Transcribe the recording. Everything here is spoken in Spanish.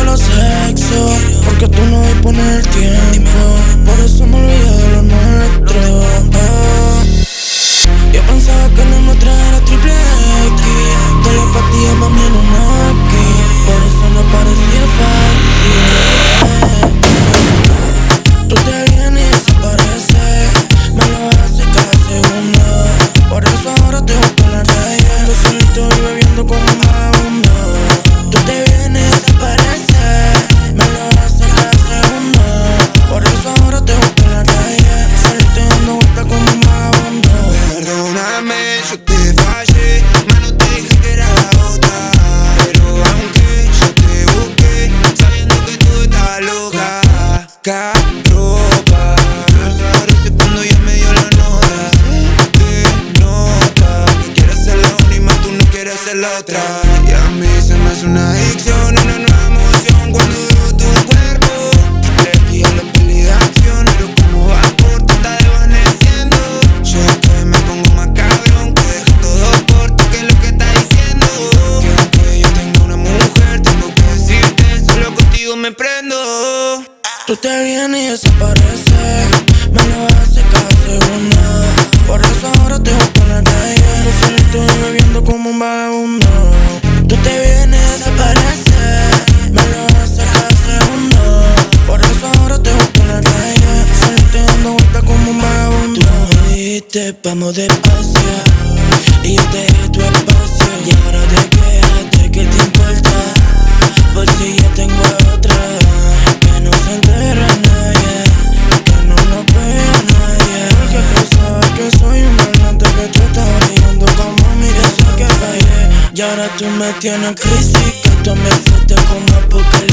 solo sexo, porque tú no dispones el tiempo. Por eso me olvidé de lo nuestro. Yo pensaba que lo nuestro era triple X. Telepatía, mami, en un aquí. Por eso no parecía fácil. Tú te vienes y desapareces. Me lo haces cada segundo. Por eso ahora te busco en la calle. Tú solito y bebiendo como un vagabundo. Tú te vienes y desapareces. Me lo haces cada segundo. Por eso ahora te busco en la calle. Solito y dando vueltas como un vagabundo. Perdóname, yo te fallé. Mano, te dije que era la otra. Pero aunque yo te busqué, sabiendo que tú estás loca. Ropa, desaparece cuando ya me dio la nota. Se nota que quieres ser la una y más tú no quieres ser la otra. Y a mí se me hace una adicción, una nueva emoción cuando veo tu cuerpo. Le pido la peli de acción, pero como va por te está desvaneciendo. Yo que me pongo más cabrón, que dejo todo por ti, que es lo que estás diciendo. Que aunque yo tenga una mujer, tengo que decirte, solo contigo me prendo. Tú te vienes y desapareces. Me lo haces cada segundo. Por eso ahora te busco en la calle. Yo solito y bebiendo como un vagabundo. Tú te vienes y desapareces. Me lo haces cada segundo. Por eso ahora te busco en la calle. Solito y dando vueltas como un vagabundo. Tú me dijiste vamos despacio y yo te di tu espacio. Y ahora te quedaste, ¿qué te importa? Por si ya tengo a otra. Que no se entere nadie, que no nos vea nadie. Porque pensaba que soy un maleante, que tú estás brillando como a mí. Yo sé que fallé y ahora tú me tienes en crisis. Que tú me fuiste como apocalipsis.